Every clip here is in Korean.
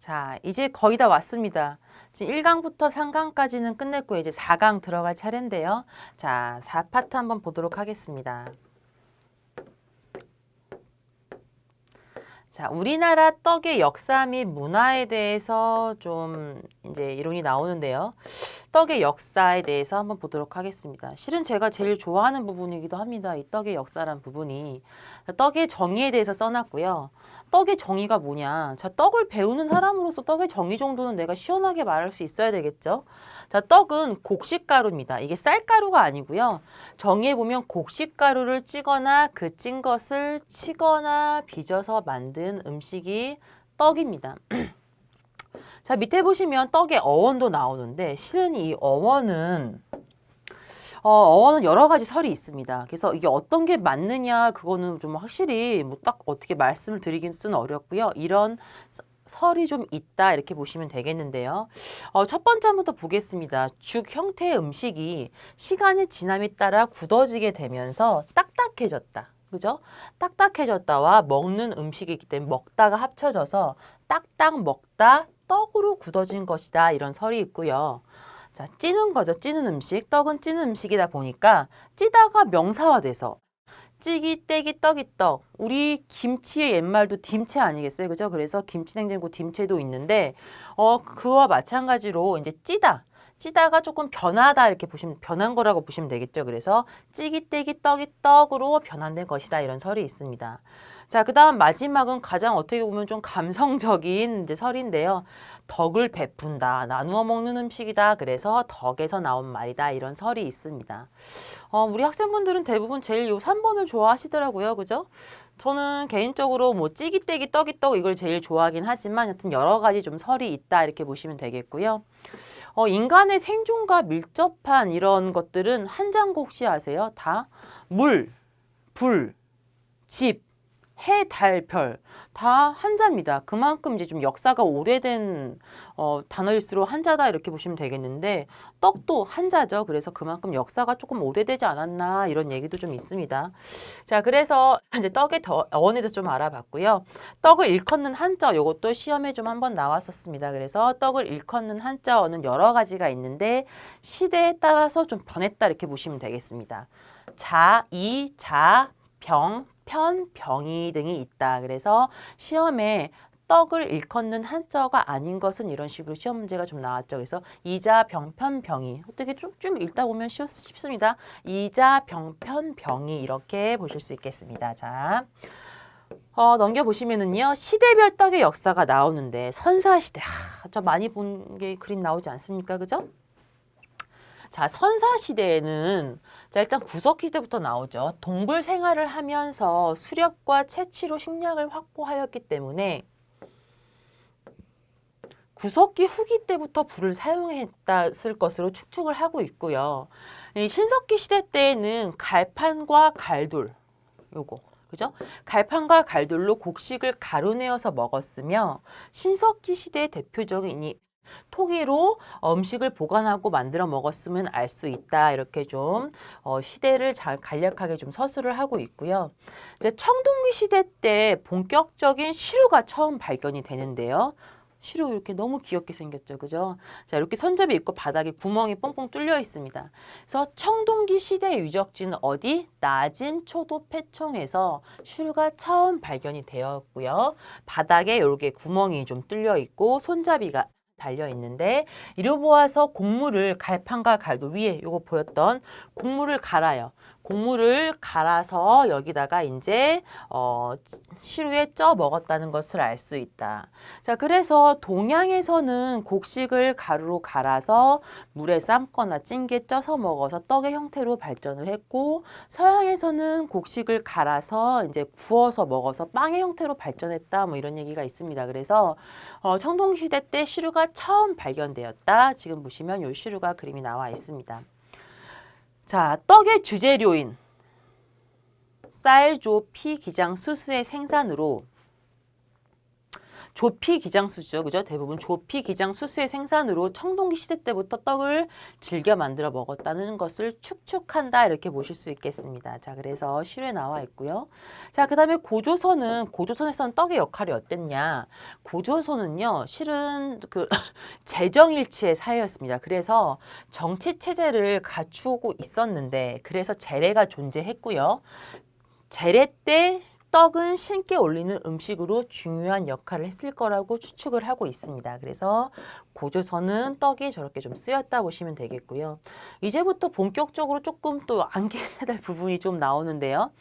자, 이제 거의 다 왔습니다. 지금 1강부터 3강까지는 끝냈고 이제 4강 들어갈 차례인데요. 자, 4파트 한번 보도록 하겠습니다. 자, 우리나라 떡의 역사 및 문화에 대해서 좀 이제 이론이 나오는데요. 떡의 역사에 대해서 한번 보도록 하겠습니다. 실은 제가 제일 좋아하는 부분이기도 합니다. 이 떡의 역사란 부분이. 떡의 정의에 대해서 써놨고요. 떡의 정의가 뭐냐. 자, 떡을 배우는 사람으로서 떡의 정의 정도는 내가 시원하게 말할 수 있어야 되겠죠. 자, 떡은 곡식가루입니다. 이게 쌀가루가 아니고요. 정의에 보면 곡식가루를 찌거나 그 찐 것을 치거나 빚어서 만든 음식이 떡입니다. 자, 밑에 보시면 떡의 어원도 나오는데 실은 이 어원은 여러 가지 설이 있습니다. 그래서 이게 어떤 게 맞느냐 그거는 좀 확실히 뭐 딱 어떻게 말씀을 드리기는 어렵고요. 이런 설이 좀 있다 이렇게 보시면 되겠는데요. 첫 번째 한번 보겠습니다. 죽 형태의 음식이 시간이 지남에 따라 굳어지게 되면서 딱딱해졌다. 그죠? 딱딱해졌다와 먹는 음식이기 때문에 먹다가 합쳐져서 딱딱 먹다 떡으로 굳어진 것이다. 이런 설이 있고요. 자, 찌는 거죠. 찌는 음식. 떡은 찌는 음식이다 보니까 찌다가 명사화돼서 찌기, 떼기, 떡이 떡. 우리 김치의 옛말도 딤채 아니겠어요? 그죠? 그래서 김치냉장고 딤채도 있는데 그와 마찬가지로 이제 찌다가 조금 변하다 이렇게 보시면 변한 거라고 보시면 되겠죠. 그래서 찌기, 떼기, 떡이 떡으로 변환된 것이다. 이런 설이 있습니다. 자, 그다음 마지막은 가장 어떻게 보면 좀 감성적인 이제 설인데요. 덕을 베푼다, 나누어 먹는 음식이다. 그래서 덕에서 나온 말이다. 이런 설이 있습니다. 우리 학생분들은 대부분 제일 요 3번을 좋아하시더라고요. 그죠? 저는 개인적으로 뭐 찌기떼기 떡이 떡 이걸 제일 좋아하긴 하지만 여튼 여러 가지 좀 설이 있다. 이렇게 보시면 되겠고요. 인간의 생존과 밀접한 이런 것들은 한장고 혹시 아세요? 다 물, 불, 집, 해, 달, 별 다 한자입니다. 그만큼 이제 좀 역사가 오래된 단어일수록 한자다 이렇게 보시면 되겠는데 떡도 한자죠. 그래서 그만큼 역사가 조금 오래되지 않았나 이런 얘기도 좀 있습니다. 자, 그래서 이제 떡의 어원에 대해서 좀 알아봤고요. 떡을 일컫는 한자 이것도 시험에 좀 한번 나왔었습니다. 그래서 떡을 일컫는 한자어는 여러 가지가 있는데 시대에 따라서 좀 변했다 이렇게 보시면 되겠습니다. 자, 이, 자, 병, 편, 병이 등이 있다. 그래서 시험에 떡을 일컫는 한자어가 아닌 것은 이런 식으로 시험 문제가 좀 나왔죠. 그래서 이자, 병, 편, 병이 어떻게 쭉 읽다 보면 쉽습니다. 이자, 병, 편, 병이 이렇게 보실 수 있겠습니다. 자, 넘겨보시면은요. 시대별 떡의 역사가 나오는데 선사시대, 저 많이 본 게 그림 나오지 않습니까? 그죠? 자, 선사시대에는 자, 일단 구석기때부터 나오죠. 동굴 생활을 하면서 수렵과 채취로 식량을 확보하였기 때문에 구석기 후기 때부터 불을 사용했을 것으로 추측을 하고 있고요. 이 신석기 시대 때에는 갈판과 갈돌, 요거. 그죠? 갈판과 갈돌로 곡식을 가루내어서 먹었으며 신석기 시대의 대표적인 이 토기로 음식을 보관하고 만들어 먹었으면 알 수 있다. 이렇게 좀 시대를 잘 간략하게 좀 서술을 하고 있고요. 이제 청동기 시대 때 본격적인 시루가 처음 발견이 되는데요. 시루 이렇게 너무 귀엽게 생겼죠. 그죠? 자, 이렇게 선접이 있고 바닥에 구멍이 뻥뻥 뚫려 있습니다. 그래서 청동기 시대 유적지는 어디? 낮은 초도 패청에서 시루가 처음 발견이 되었고요. 바닥에 이렇게 구멍이 좀 뚫려 있고 손잡이가 달려 있는데 이로 보아서 곡물을 갈판과 갈도 위에 요거 보였던 곡물을 갈아요. 곡물을 갈아서 여기다가 이제 시루에 쪄 먹었다는 것을 알 수 있다. 자, 그래서 동양에서는 곡식을 가루로 갈아서 물에 삶거나 찐게 쪄서 먹어서 떡의 형태로 발전을 했고 서양에서는 곡식을 갈아서 이제 구워서 먹어서 빵의 형태로 발전했다. 뭐 이런 얘기가 있습니다. 그래서 청동시대 때 시루가 처음 발견되었다. 지금 보시면 요 시루가 그림이 나와 있습니다. 자, 떡의 주재료인 쌀, 조, 피, 기장, 수수의 생산으로 조피기장수죠. 그죠? 대부분 조피기장수수의 생산으로 청동기 시대 때부터 떡을 즐겨 만들어 먹었다는 것을 추측한다. 이렇게 보실 수 있겠습니다. 자, 그래서 시류에 나와 있고요. 자, 그 다음에 고조선에서는 떡의 역할이 어땠냐? 고조선은요, 실은 그 재정일치의 사회였습니다. 그래서 정치 체제를 갖추고 있었는데, 그래서 재래가 존재했고요. 재래 때 떡은 신께 올리는 음식으로 중요한 역할을 했을 거라고 추측을 하고 있습니다. 그래서 고조선은 떡이 저렇게 좀 쓰였다 보시면 되겠고요. 이제부터 본격적으로 조금 또 암기해야 될 부분이 좀 나오는데요.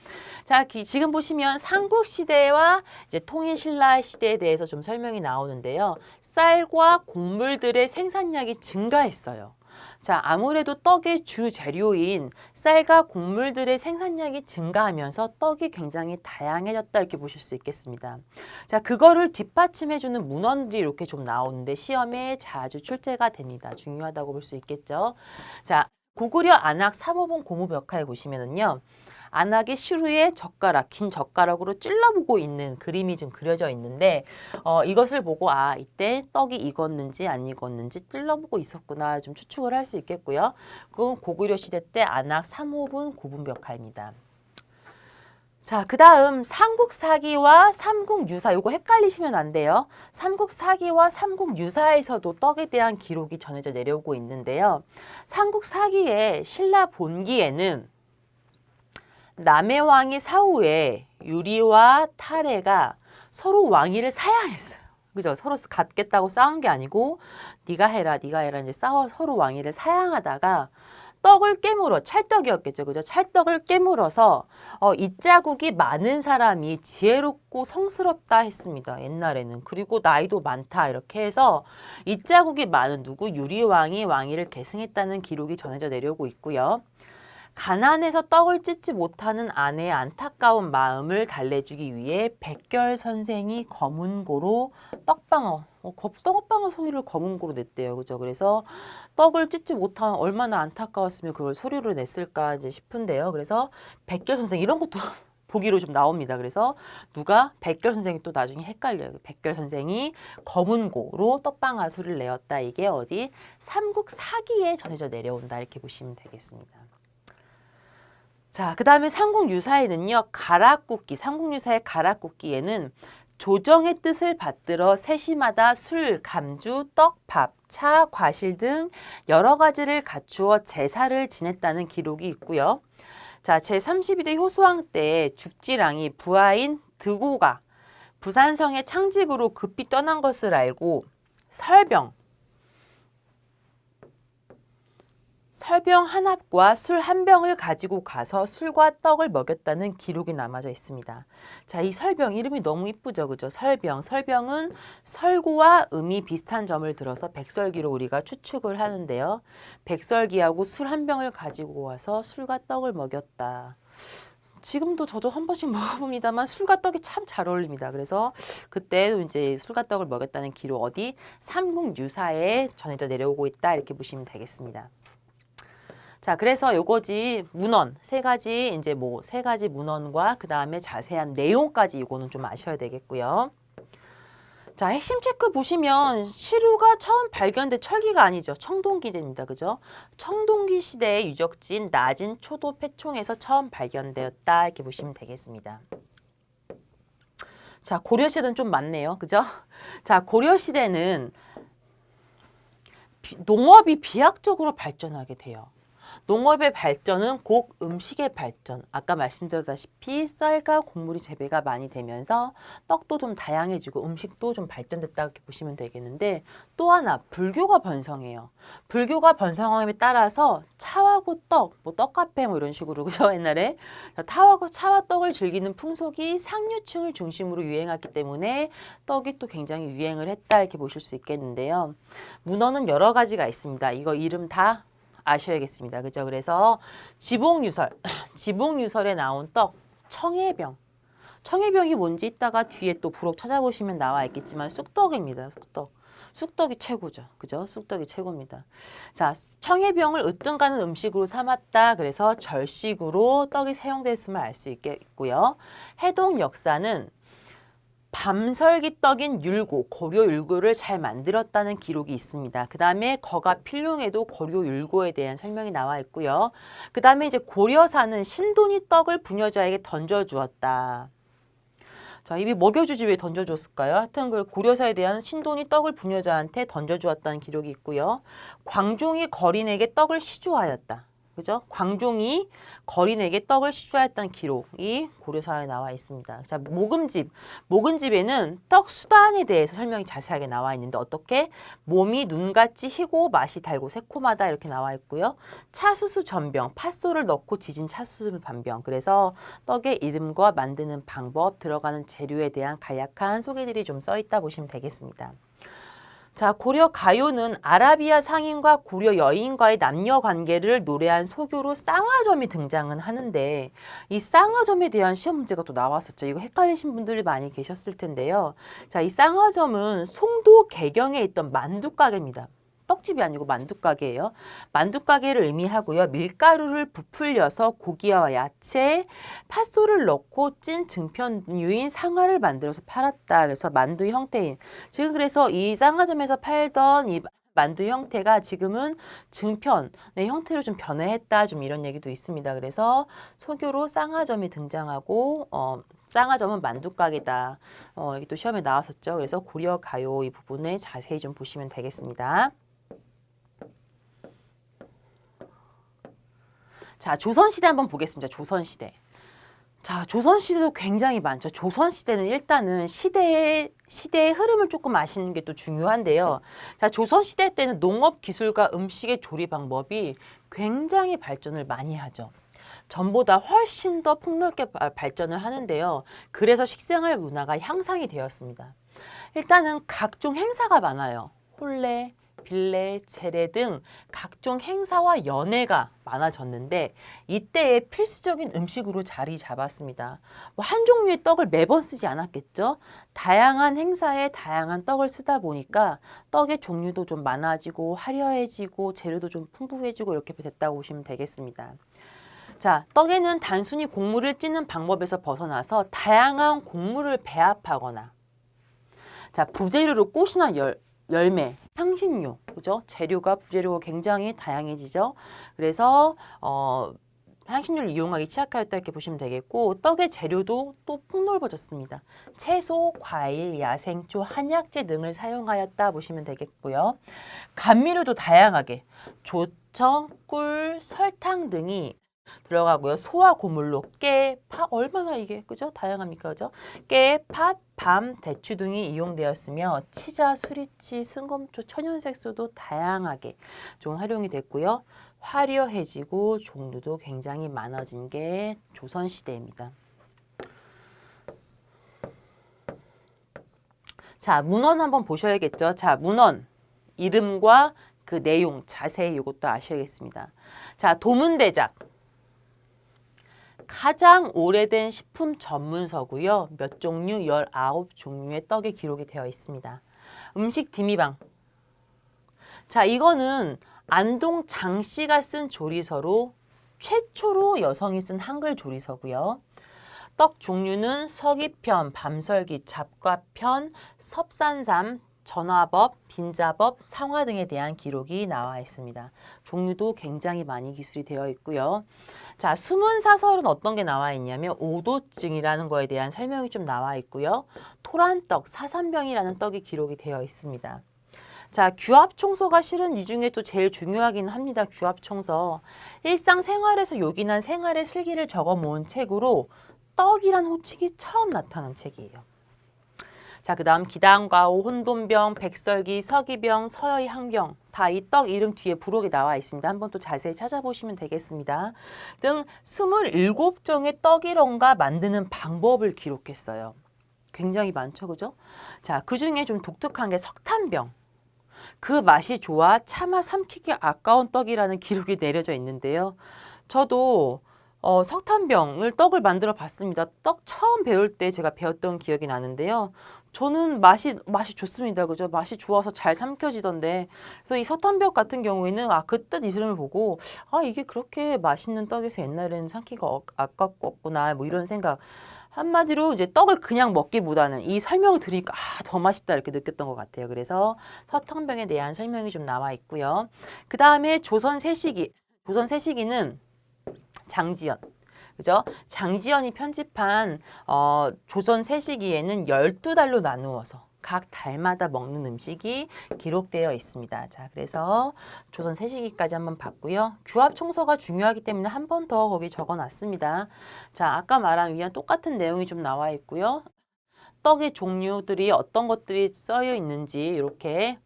자, 지금 보시면 삼국시대와 이제 통일신라 시대에 대해서 좀 설명이 나오는데요. 쌀과 곡물들의 생산량이 증가했어요. 자, 아무래도 떡의 주 재료인 쌀과 곡물들의 생산량이 증가하면서 떡이 굉장히 다양해졌다 이렇게 보실 수 있겠습니다. 자, 그거를 뒷받침해주는 문헌들이 이렇게 좀 나오는데 시험에 자주 출제가 됩니다. 중요하다고 볼 수 있겠죠. 자, 고구려 안악 삼호본 고무벽화에 보시면은요. 안악의 시루에 젓가락, 긴 젓가락으로 찔러보고 있는 그림이 좀 그려져 있는데 이것을 보고 이때 떡이 익었는지 안 익었는지 찔러보고 있었구나 좀 추측을 할 수 있겠고요. 그건 고구려 시대 때 안악 3호분 고분벽화입니다. 자, 그 다음 삼국사기와 삼국유사, 요거 헷갈리시면 안 돼요. 삼국사기와 삼국유사에서도 떡에 대한 기록이 전해져 내려오고 있는데요. 삼국사기의 신라 본기에는 남의 왕이 사후에 유리와 탈해가 서로 왕위를 사양했어요. 그죠? 서로 갖겠다고 싸운 게 아니고 네가 해라, 네가 해라 이제 서로 왕위를 사양하다가 떡을 깨물어 찰떡이었겠죠. 그죠? 찰떡을 깨물어서 이자국이 많은 사람이 지혜롭고 성스럽다 했습니다. 옛날에는. 그리고 나이도 많다 이렇게 해서 이자국이 많은 누구 유리왕이 왕위를 계승했다는 기록이 전해져 내려오고 있고요. 가난해서 떡을 찢지 못하는 아내의 안타까운 마음을 달래주기 위해 백결 선생이 검은고로 떡방어, 떡방어 소리를 검은고로 냈대요. 그죠? 그래서 떡을 찢지 못하는 얼마나 안타까웠으면 그걸 소리로 냈을까 이제 싶은데요. 그래서 백결 선생 이런 것도 보기로 좀 나옵니다. 그래서 누가 백결 선생이 또 나중에 헷갈려요. 백결 선생이 검은고로 떡방아 소리를 내었다. 이게 어디 삼국사기에 전해져 내려온다. 이렇게 보시면 되겠습니다. 자, 그 다음에 삼국유사에는요. 가락국기, 삼국유사의 가락국기에는 조정의 뜻을 받들어 세시마다 술, 감주, 떡, 밥, 차, 과실 등 여러 가지를 갖추어 제사를 지냈다는 기록이 있고요. 자, 제32대 효소왕 때 죽지랑이 부하인 드고가 부산성의 창직으로 급히 떠난 것을 알고 설병 한 합과 술 한 병을 가지고 가서 술과 떡을 먹였다는 기록이 남아져 있습니다. 자, 이 설병 이름이 너무 이쁘죠, 그죠? 설병은 설고와 음이 비슷한 점을 들어서 백설기로 우리가 추측을 하는데요. 백설기하고 술 한 병을 가지고 와서 술과 떡을 먹였다. 지금도 저도 한 번씩 먹어봅니다만 술과 떡이 참 잘 어울립니다. 그래서 그때도 이제 술과 떡을 먹였다는 기록 어디 삼국유사에 전해져 내려오고 있다 이렇게 보시면 되겠습니다. 자, 그래서 요거지 문헌 세 가지 문헌과 그 다음에 자세한 내용까지 이거는 좀 아셔야 되겠고요. 자, 핵심 체크 보시면 시루가 처음 발견된 철기가 아니죠. 청동기입니다. 그죠? 청동기 시대의 유적지인 낮은 초도 패총에서 처음 발견되었다 이렇게 보시면 되겠습니다. 자, 고려 시대는 좀 많네요. 그죠? 자, 고려 시대는 농업이 비약적으로 발전하게 돼요. 농업의 발전은 곧 음식의 발전, 아까 말씀드렸다시피 쌀과 곡물이 재배가 많이 되면서 떡도 좀 다양해지고 음식도 좀 발전됐다 이렇게 보시면 되겠는데 또 하나 불교가 번성해요. 불교가 번성함에 따라서 차하고 떡, 떡카페 이런 식으로 그죠 옛날에 차와 떡을 즐기는 풍속이 상류층을 중심으로 유행했기 때문에 떡이 또 굉장히 유행을 했다 이렇게 보실 수 있겠는데요. 문헌은 여러 가지가 있습니다. 이거 이름 다 아셔야겠습니다. 그죠? 그래서 지봉유설에 나온 떡, 청해병. 청해병이 뭔지 이따가 뒤에 또 부록 찾아보시면 나와 있겠지만 쑥떡입니다. 쑥떡이 최고죠. 그죠? 쑥떡이 최고입니다. 자, 청해병을 으뜸가는 음식으로 삼았다. 그래서 절식으로 떡이 사용됐음을 알 수 있겠고요. 해동 역사는 밤설기 떡인 율고, 고려 율고를 잘 만들었다는 기록이 있습니다. 그 다음에 거가 필룡에도 고려 율고에 대한 설명이 나와 있고요. 그 다음에 이제 고려사는 신돈이 떡을 부녀자에게 던져주었다. 자, 입이 먹여주지 왜 던져줬을까요? 하여튼 그 고려사에 대한 신돈이 떡을 부녀자한테 던져주었다는 기록이 있고요. 광종이 거린에게 떡을 시주하였다. 그죠? 광종이 거린에게 떡을 시주하였다는 기록이 고려사에 나와 있습니다. 자, 모금집에는 떡 수단에 대해서 설명이 자세하게 나와 있는데 어떻게? 몸이 눈같이 희고 맛이 달고 새콤하다 이렇게 나와 있고요. 차수수 전병, 팥소를 넣고 지진 차수수 반병. 그래서 떡의 이름과 만드는 방법, 들어가는 재료에 대한 간략한 소개들이 좀 써 있다 보시면 되겠습니다. 자, 고려 가요는 아라비아 상인과 고려 여인과의 남녀 관계를 노래한 소교로 쌍화점이 등장은 하는데 이 쌍화점에 대한 시험 문제가 또 나왔었죠. 이거 헷갈리신 분들이 많이 계셨을 텐데요. 자, 이 쌍화점은 송도 개경에 있던 만두가게입니다. 떡집이 아니고 만두가게예요. 만두가게를 의미하고요. 밀가루를 부풀려서 고기와 야채, 팥소를 넣고 찐 증편류인 상화를 만들어서 팔았다. 그래서 만두 형태인. 지금 그래서 이 쌍화점에서 팔던 이 만두 형태가 지금은 증편의 형태로 좀 변해했다. 좀 이런 얘기도 있습니다. 그래서 소교로 쌍화점이 등장하고 쌍화점은 만두가게다. 이게 또 시험에 나왔었죠. 그래서 고려 가요 이 부분에 자세히 좀 보시면 되겠습니다. 자, 조선시대 한번 보겠습니다. 조선시대. 자, 조선시대도 굉장히 많죠. 조선시대는 일단은 시대의 흐름을 조금 아시는 게 또 중요한데요. 자, 조선시대 때는 농업기술과 음식의 조리 방법이 굉장히 발전을 많이 하죠. 전보다 훨씬 더 폭넓게 발전을 하는데요. 그래서 식생활 문화가 향상이 되었습니다. 일단은 각종 행사가 많아요. 혼례, 빌례, 제례 등 각종 행사와 연회가 많아졌는데 이때에 필수적인 음식으로 자리 잡았습니다. 한 종류의 떡을 매번 쓰지 않았겠죠? 다양한 행사에 다양한 떡을 쓰다 보니까 떡의 종류도 좀 많아지고 화려해지고 재료도 좀 풍부해지고 이렇게 됐다고 보시면 되겠습니다. 자, 떡에는 단순히 곡물을 찌는 방법에서 벗어나서 다양한 곡물을 배합하거나 자, 부재료로 꽃이나 열매, 향신료, 그죠? 재료가 부재료가 굉장히 다양해지죠. 그래서 향신료를 이용하기 시작하였다 이렇게 보시면 되겠고 떡의 재료도 또 폭넓어졌습니다. 채소, 과일, 야생초, 한약재 등을 사용하였다 보시면 되겠고요. 감미료도 다양하게 조청, 꿀, 설탕 등이 들어가고요. 소화 고물로 깨, 파 얼마나 이게 그죠? 다양합니까? 그죠? 깨, 팥, 밤, 대추 등이 이용되었으며 치자, 수리치, 승검초, 천연색소도 다양하게 좀 활용이 됐고요. 화려해지고 종류도 굉장히 많아진 게 조선시대입니다. 자, 문헌 한번 보셔야겠죠. 자, 문헌 이름과 그 내용 자세히 이것도 아셔야겠습니다. 자, 도문대작. 가장 오래된 식품 전문서고요. 몇 종류? 19종류의 떡이 기록이 되어 있습니다. 음식 디미방. 자, 이거는 안동 장씨가 쓴 조리서로 최초로 여성이 쓴 한글 조리서고요. 떡 종류는 서기편, 밤설기, 잡과편, 섭산삼, 전화법, 빈자법, 상화 등에 대한 기록이 나와 있습니다. 종류도 굉장히 많이 기술이 되어 있고요. 자, 숨은 사설은 어떤 게 나와 있냐면 오도증이라는 거에 대한 설명이 좀 나와 있고요. 토란떡, 사삼병이라는 떡이 기록이 되어 있습니다. 자, 규합청소가 실은 이 중에 또 제일 중요하긴 합니다. 규합청소. 일상생활에서 요긴한 생활의 슬기를 적어 모은 책으로 떡이란 호칭이 처음 나타난 책이에요. 자, 그 다음 기당과오, 혼돈병, 백설기, 서기병, 서여의 항병 다 이 떡 이름 뒤에 부록이 나와 있습니다. 한번 또 자세히 찾아보시면 되겠습니다. 등 27종의 떡이론과 만드는 방법을 기록했어요. 굉장히 많죠, 그죠? 자, 그 중에 좀 독특한 게 석탄병. 그 맛이 좋아 차마 삼키기 아까운 떡이라는 기록이 내려져 있는데요. 저도 석탄병을 떡을 만들어 봤습니다. 떡 처음 배울 때 제가 배웠던 기억이 나는데요. 저는 맛이 좋습니다. 그죠? 맛이 좋아서 잘 삼켜지던데. 그래서 이 석탄병 같은 경우에는 그 뜻 이름을 보고 이게 그렇게 맛있는 떡에서 옛날에는 삼키기가 아깝겠구나 뭐 이런 생각 한마디로 이제 떡을 그냥 먹기보다는 이 설명을 들으니까 더 맛있다 이렇게 느꼈던 것 같아요. 그래서 서탕병에 대한 설명이 좀 나와 있고요. 그 다음에 조선 세시기. 조선 세시기는 장지연. 그죠? 장지연이 편집한 조선 세시기에는 12달로 나누어서 각 달마다 먹는 음식이 기록되어 있습니다. 자, 그래서 조선 세시기까지 한번 봤고요. 규합 총서가 중요하기 때문에 한 번 더 거기 적어놨습니다. 자, 아까 말한 위와 똑같은 내용이 좀 나와 있고요. 떡의 종류들이 어떤 것들이 써여 있는지 이렇게.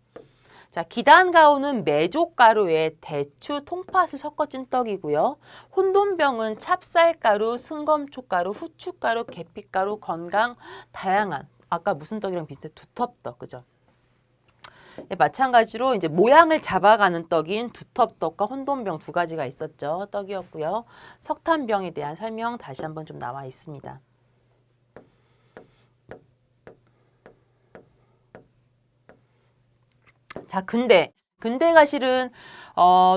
자, 기단가루는 메족가루에 대추, 통팥을 섞어진 떡이고요. 혼돈병은 찹쌀가루, 승검초가루, 후춧가루, 계피가루, 건강, 다양한. 아까 무슨 떡이랑 비슷해? 두텁떡, 그죠? 네, 마찬가지로 이제 모양을 잡아가는 떡인 두텁떡과 혼돈병 두 가지가 있었죠. 떡이었고요. 석탄병에 대한 설명 다시 한번 좀 나와 있습니다. 자, 근대가 실은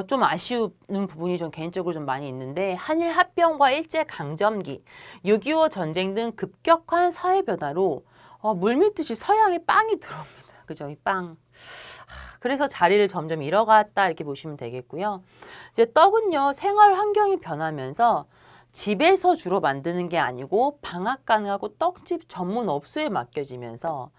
좀 아쉬운 부분이 좀 개인적으로 좀 많이 있는데 한일 합병과 일제 강점기, 6.25 전쟁 등 급격한 사회 변화로 물밀듯이 서양의 빵이 들어옵니다. 그죠? 이 빵. 그래서 자리를 점점 잃어갔다 이렇게 보시면 되겠고요. 이제 떡은요, 생활 환경이 변하면서 집에서 주로 만드는 게 아니고 방앗간하고 떡집 전문 업소에 맡겨지면서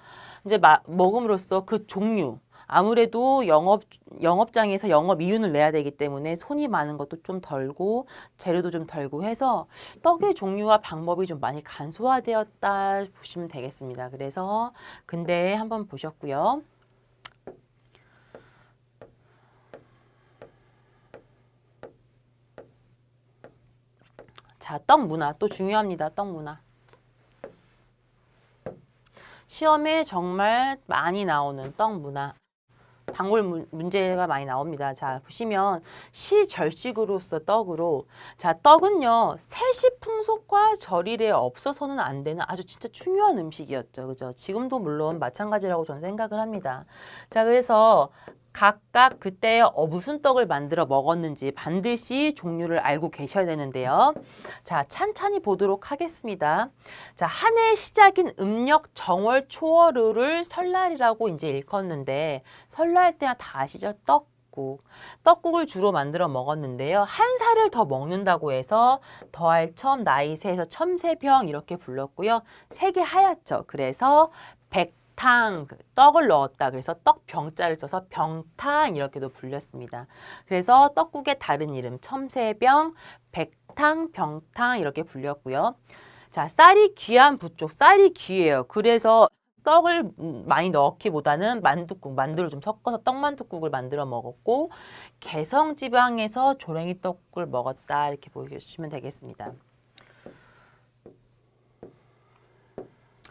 이제 먹음으로써 그 종류, 아무래도 영업장에서 영업 이윤을 내야 되기 때문에 손이 많은 것도 좀 덜고 재료도 좀 덜고 해서 떡의 종류와 방법이 좀 많이 간소화되었다 보시면 되겠습니다. 그래서 근대에 한번 보셨고요. 자, 떡 문화 또 중요합니다. 떡 문화. 시험에 정말 많이 나오는 떡 문화. 단골 문제가 많이 나옵니다. 자, 보시면 시절식으로서 떡으로. 자, 떡은요, 세시 풍속과 절일에 없어서는 안 되는 아주 진짜 중요한 음식이었죠. 그죠? 지금도 물론 마찬가지라고 저는 생각을 합니다. 자, 그래서 각각 그때 무슨 떡을 만들어 먹었는지 반드시 종류를 알고 계셔야 되는데요. 자, 찬찬히 보도록 하겠습니다. 자, 한 해의 시작인 음력 정월 초월을 설날이라고 이제 일컫는데 설날 때 다 아시죠? 떡국. 떡국을 주로 만들어 먹었는데요. 한 살을 더 먹는다고 해서 더할 첨, 나이 세에서 첨세병 이렇게 불렀고요. 색이 하얗죠. 그래서 떡을 넣었다. 그래서 떡병자를 써서 병탕 이렇게도 불렸습니다. 그래서 떡국의 다른 이름 첨세병, 백탕, 병탕 이렇게 불렸고요. 자, 쌀이 귀한 부족, 쌀이 귀해요. 그래서 떡을 많이 넣기보다는 만두를 좀 섞어서 떡만둣국을 만들어 먹었고 개성 지방에서 조랭이 떡을 먹었다 이렇게 보시면 되겠습니다.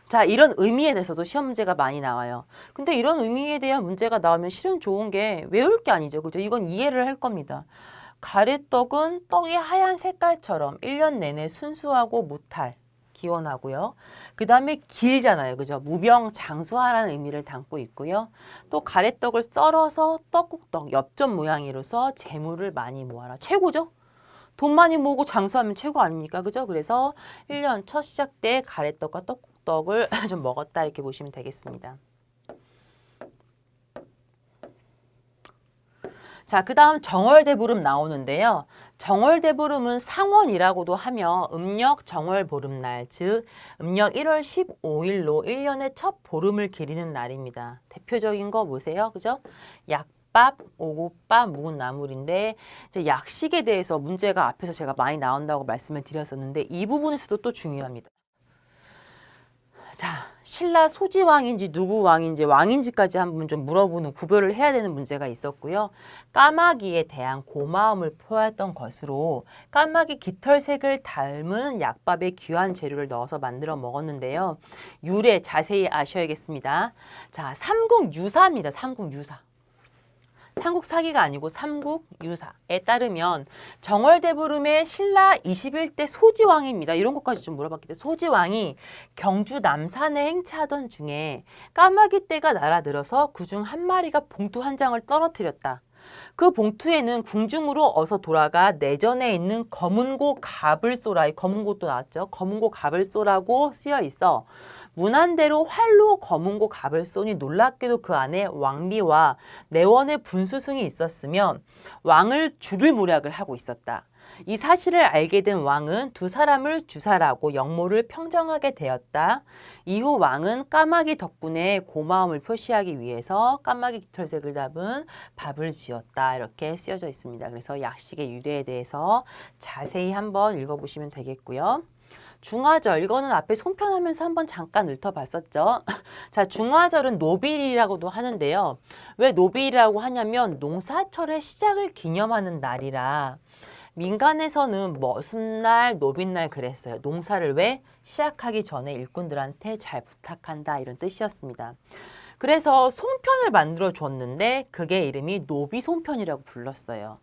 자, 이런 의미에 대해서도 시험 문제가 많이 나와요. 근데 이런 의미에 대한 문제가 나오면 실은 좋은 게 외울 게 아니죠. 그죠? 이건 이해를 할 겁니다. 가래떡은 떡의 하얀 색깔처럼 1년 내내 순수하고 무탈, 기원하고요. 그 다음에 길잖아요. 그죠? 무병장수하라는 의미를 담고 있고요. 또 가래떡을 썰어서 떡국떡, 엽전 모양이로서 재물을 많이 모아라. 최고죠? 돈 많이 모으고 장수하면 최고 아닙니까? 그죠? 그래서 1년 첫 시작 때 가래떡과 떡국떡을 좀 먹었다 이렇게 보시면 되겠습니다. 자, 그 다음 정월대보름 나오는데요. 정월대보름은 상원이라고도 하며 음력 정월보름날, 즉 음력 1월 15일로 1년의 첫 보름을 기리는 날입니다. 대표적인 거 보세요. 그죠? 약밥, 오곡밥, 묵은 나물인데 이제 약식에 대해서 문제가 앞에서 제가 많이 나온다고 말씀을 드렸었는데 이 부분에서도 또 중요합니다. 자, 신라 소지왕인지 누구 왕인지 왕인지까지 한번 좀 물어보는 구별을 해야 되는 문제가 있었고요. 까마귀에 대한 고마움을 표했던 것으로 까마귀 깃털색을 닮은 약밥에 귀한 재료를 넣어서 만들어 먹었는데요. 유래 자세히 아셔야겠습니다. 자, 삼국유사입니다. 삼국유사. 삼국사기가 아니고 삼국유사에 따르면 정월대보름의 신라 21대 소지왕입니다. 이런 것까지 좀 물어봤기 때문에 소지왕이 경주 남산에 행차하던 중에 까마귀 떼가 날아들어서 그중 한 마리가 봉투 한 장을 떨어뜨렸다. 그 봉투에는 궁중으로 어서 돌아가 내전에 있는 검은고 갑을 쏘라. 검은고 또 나왔죠. 검은고 갑을 쏘라고 쓰여 있어. 문안대로 활로 검은고 갑을 쏘니 놀랍게도 그 안에 왕비와 내원의 분수승이 있었으며 왕을 죽일 모략을 하고 있었다. 이 사실을 알게 된 왕은 두 사람을 주살하고 영모를 평정하게 되었다. 이후 왕은 까마귀 덕분에 고마움을 표시하기 위해서 까마귀 깃털색을 담은 밥을 지었다. 이렇게 쓰여져 있습니다. 그래서 약식의 유래에 대해서 자세히 한번 읽어보시면 되겠고요. 중화절, 이거는 앞에 손편하면서 한번 잠깐 읊어봤었죠. 자, 중화절은 노빌이라고도 하는데요. 왜 노빌이라고 하냐면 농사철의 시작을 기념하는 날이라 민간에서는 머슴날, 노빈날 그랬어요. 농사를 왜 시작하기 전에 일꾼들한테 잘 부탁한다 이런 뜻이었습니다. 그래서 송편을 만들어 줬는데 그게 이름이 노비송편이라고 불렀어요.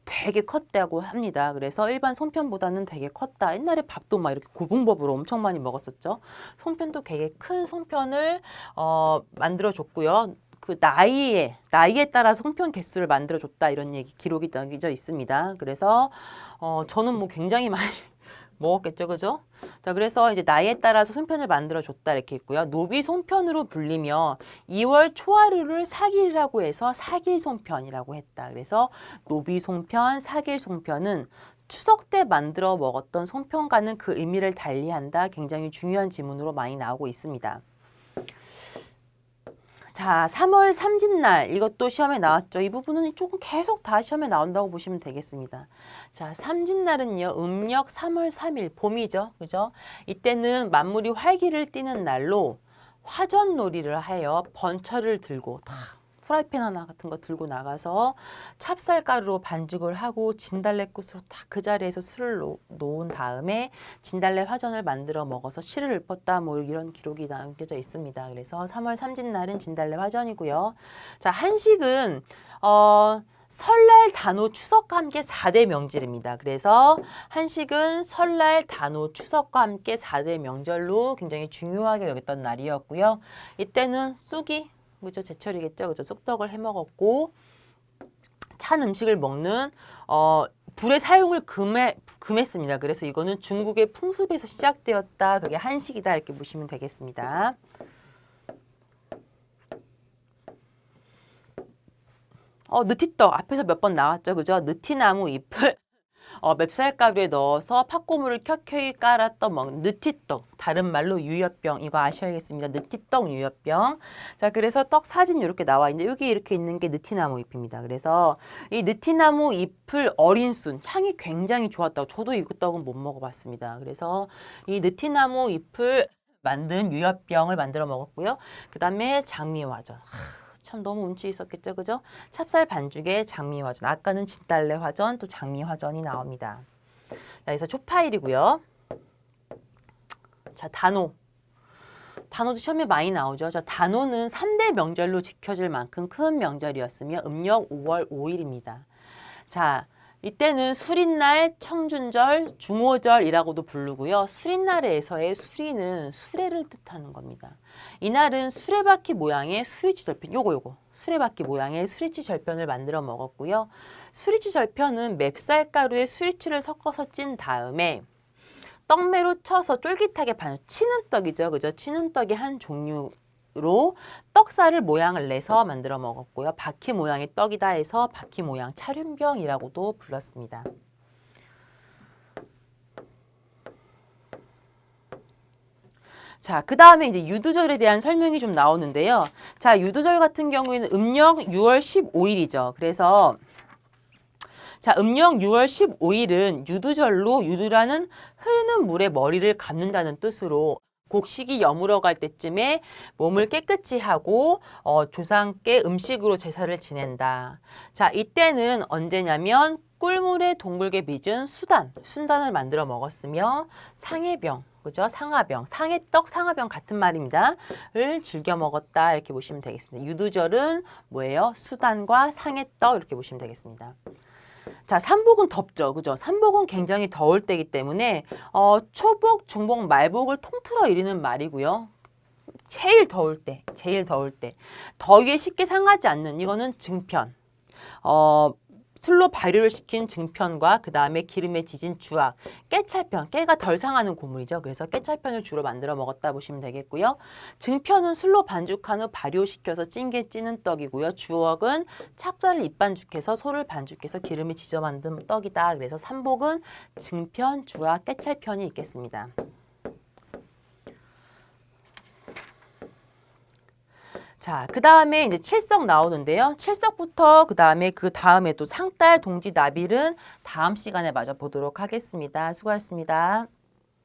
되게 컸다고 합니다. 그래서 일반 송편보다는 되게 컸다. 옛날에 밥도 막 이렇게 고봉밥으로 엄청 많이 먹었었죠. 송편도 되게 큰 송편을 만들어 줬고요. 그 나이에 따라 송편 개수를 만들어 줬다 이런 얘기 기록이 남겨져 있습니다. 그래서 저는 뭐 굉장히 많이 먹었겠죠, 그죠? 자, 그래서 이제 나이에 따라서 송편을 만들어 줬다 이렇게 있고요. 노비 송편으로 불리며 2월 초하루를 사길이라고 해서 사길 송편이라고 했다. 그래서 노비 송편, 사길 송편은 추석 때 만들어 먹었던 송편과는 그 의미를 달리한다. 굉장히 중요한 지문으로 많이 나오고 있습니다. 자, 3월 삼진날 이것도 시험에 나왔죠. 이 부분은 조금 계속 다 시험에 나온다고 보시면 되겠습니다. 자, 삼진날은요. 음력 3월 3일 봄이죠. 그죠? 이때는 만물이 활기를 띠는 날로 화전놀이를 하여 번철을 들고 다 프라이팬 하나 같은 거 들고 나가서 찹쌀가루로 반죽을 하고 진달래꽃으로 딱 그 자리에서 술을 놓은 다음에 진달래 화전을 만들어 먹어서 시를 읊었다 뭐 이런 기록이 남겨져 있습니다. 그래서 3월 삼진날은 진달래 화전이고요. 자, 한식은 설날, 단오, 추석과 함께 4대 명절입니다. 그래서 한식은 설날, 단오, 추석과 함께 4대 명절로 굉장히 중요하게 여겼던 날이었고요. 이때는 쑥이 그죠? 제철이겠죠. 그죠? 쑥떡을 해 먹었고 찬 음식을 먹는 불의 사용을 금했습니다. 그래서 이거는 중국의 풍습에서 시작되었다. 그게 한식이다. 이렇게 보시면 되겠습니다. 느티떡 앞에서 몇 번 나왔죠. 그죠? 느티나무 잎을 맵쌀가루에 넣어서 팥고물을 켜켜이 깔아 떠먹는 느티떡, 다른 말로 유엽병, 이거 아셔야겠습니다. 느티떡 유엽병. 자, 그래서 떡 사진 이렇게 나와 있는데 여기 이렇게 있는 게 느티나무 잎입니다. 그래서 이 느티나무 잎을 어린 순, 향이 굉장히 좋았다고. 저도 이 떡은 못 먹어봤습니다. 그래서 이 느티나무 잎을 만든 유엽병을 만들어 먹었고요. 그 다음에 장미화전. 참 너무 운치 있었겠죠, 그죠? 찹쌀 반죽에 장미화전. 아까는 진달래 화전, 또 장미화전이 나옵니다. 자, 그래서 초파일이고요. 자, 단오. 단오도 시험에 많이 나오죠. 자, 단오는 3대 명절로 지켜질 만큼 큰 명절이었으며 음력 5월 5일입니다. 자, 이때는 수린날, 청준절, 중오절이라고도 부르고요. 수린날에서의 수리는 수레를 뜻하는 겁니다. 이날은 수레바퀴 모양의 수리치 절편, 요거 수레바퀴 모양의 수리치 절편을 만들어 먹었고요. 수리치 절편은 맵쌀가루에 수리치를 섞어서 찐 다음에 떡매로 쳐서 쫄깃하게 치는 떡이죠. 그죠? 치는 떡의 한 종류로 떡살을 모양을 내서 만들어 먹었고요. 바퀴 모양의 떡이다 해서 바퀴 모양 차륜병이라고도 불렀습니다. 자, 그 다음에 이제 유두절에 대한 설명이 좀 나오는데요. 자, 유두절 같은 경우에는 음력 6월 15일이죠. 그래서 자, 음력 6월 15일은 유두절로 유두라는 흐르는 물에 머리를 감는다는 뜻으로 곡식이 여물어 갈 때쯤에 몸을 깨끗이 하고 조상께 음식으로 제사를 지낸다. 자, 이때는 언제냐면 꿀물에 동글게 빚은 순단을 만들어 먹었으며 상해병, 그죠? 상하병, 상해떡, 상하병 같은 말입니다. 을 즐겨 먹었다 이렇게 보시면 되겠습니다. 유두절은 뭐예요? 수단과 상해떡 이렇게 보시면 되겠습니다. 자, 삼복은 덥죠. 그죠? 삼복은 굉장히 더울 때이기 때문에 초복, 중복, 말복을 통틀어 이르는 말이고요. 제일 더울 때. 더위에 쉽게 상하지 않는 이거는 증편. 술로 발효를 시킨 증편과 그 다음에 기름에 지진 주악, 깨찰편, 깨가 덜 상하는 고물이죠. 그래서 깨찰편을 주로 만들어 먹었다 보시면 되겠고요. 증편은 술로 반죽한 후 발효시켜서 찐게 찌는 떡이고요. 주억은 찹쌀을 입반죽해서 소를 반죽해서 기름에 지져 만든 떡이다. 그래서 삼복은 증편, 주악, 깨찰편이 있겠습니다. 자, 그 다음에 이제 칠석 나오는데요. 칠석부터 그 다음에 또 상달, 동지, 나빌은 다음 시간에 마저 보도록 하겠습니다. 수고하셨습니다.